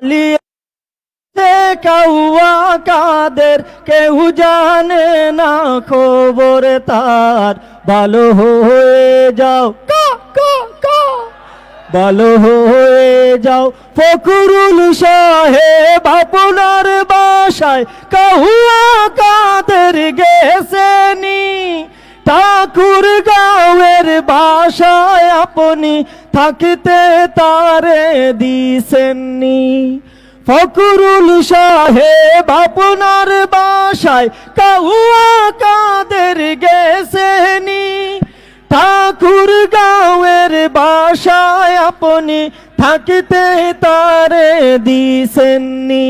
লিয়েছে কাউয়া কাদের, কেউ জানে না খবর তার। ভালো হয়ে যাও কা কা কা, ভালো হয়ে যাও ফখরুল সাহেব আপনার বাসায় কাউয়া কাদের গেছেনি। ঠাকুর গাঁয়ের বাসায় আপনি থাকতে তারে দিছেননি। ফখরুল সাহেব আপনার বাসায় কাউয়া কাদের গেছেনি। ঠাকুর গাঁয়ের বাসায় আপনি থাকতে তারে দিছেননি।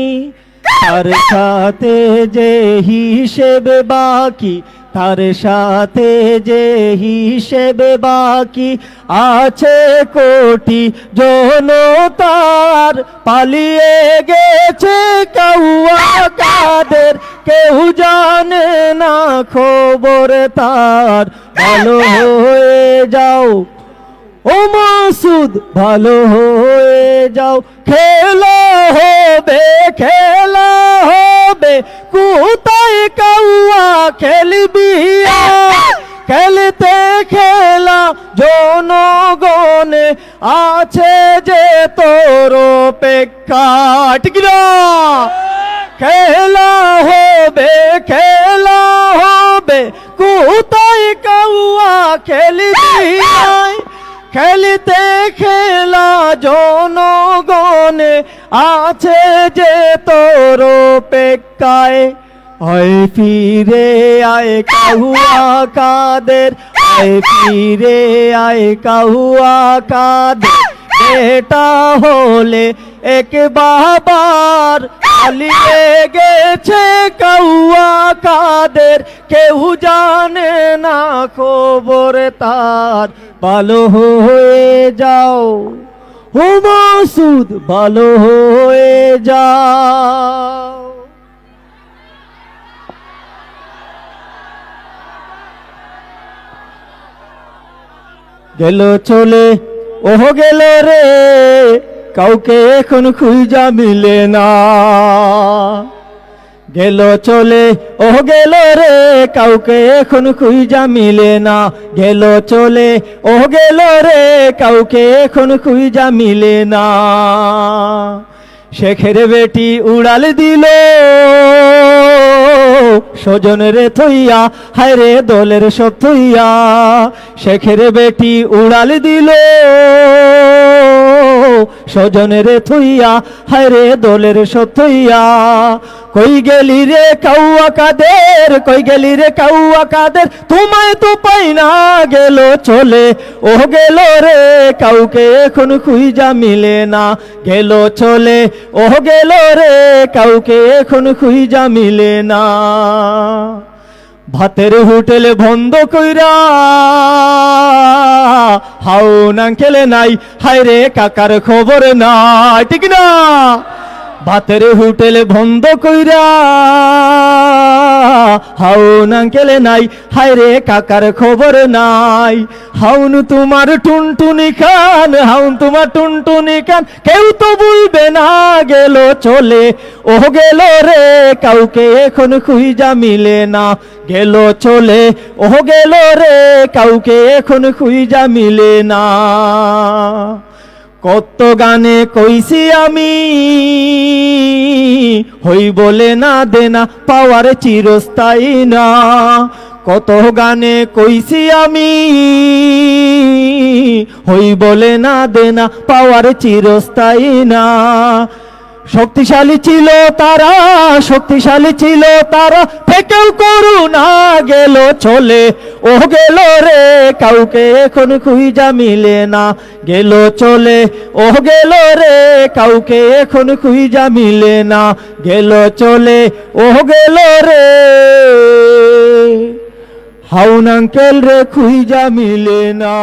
তার সাথে যে হিসেব বাকি, তার সাথে যে হিসেব বাকি আছে কোটি জনতার। পালিয়ে গেছে কাউয়া কাদের, কেউ জানে না খবর তার। ভালো হয়ে যাও ও মাসুদ, ভালো হয়ে যাও। খেলা হবে, খেলা হবে, কোথায় কাউয়া খেলবি? খেলতে খেলা জনগণে আছে যে তোর অপেক্ষা। ঠিক না? খেলা হবে, খেলা হবে, কোথায় কাউয়া খেলবি? খেলতে খেলা জনগণে আছে যে তোর অপেক্ষায়। আয় ফিরে আয় কাউয়া কাদের, আয় ফিরে আয় কাউয়া কাদের। বেটা হলে এক বাবার, পালিয়ে গেছে কাউয়া কাদের, কেউ জানে না খবর তার। ভালো হয়ে যাও ও মাসুদ, ভালো হয়ে যাও। গেল চলে ওহ গেল রে, কাউকে এখন খুঁজা মিলে না। গেল চলে ওহ গেল রে, কাউকে এখন খুঁজা মিলে না। গেল চলে ওহ গেল রে, কাউকে এখন খুঁজা মিলে না। শেখের বেটি উড়াল দিল স্বজনের থইয়া, হায় রে দলের সব থইয়া। শেখের বেটি উড়াল দিল স্বজনের থইয়া, হায় রে দলের সব থইয়া। কই গেলি রে কাউয়া কাদের, কই গেলি রে কাউয়া কাদের, তোমায় তো পাই না। গেল চলে ও গেল রে, কাউকে এখন খুঁজা মিলে না। গেল চলে ও গেল রে, কাউকে এখন খুঁজা মিলে না। ভাতের হোটেল বন্ধ কইরা হাউন আঙ্কেলে নাই, হায় রে কাকার খবর নাই। ঠিক না? ভাতের হোটেল বন্ধ কইরা হাউন আঙ্কেলে নাই, হায় রে কাকার খবর নাই। হাউন তোমার টুনটুনি খান, হাউন তোমার টুনটুনি খান, কেউ তো বলবে না। গেল চলে ও গেল রে, কাউকে এখন খুঁজা মিলে না। গেল চলে ও গেল রে, কাউকে এখন খুঁজা মিলে না। কত গানে কইছি আমি, হই বলে না দেনা পাওয়ার চিরস্থায়ী না। কত গানে কইছি আমি, হই বলে না দেনা পাওয়ার চিরস্থায়ী না। শক্তিশালী ছিল তারা, শক্তিশালী ছিল তারা, থেকেও করুণা। গেল চলে ও গেল রে, কাউকে এখন খুঁজা মিলে না। গেল চলে ও গেল রে, কাউকে এখন খুঁজা মিলে না। গেল চলে ও গেল রে, হাউন আঙ্কেল রে খুঁজা মিলে না।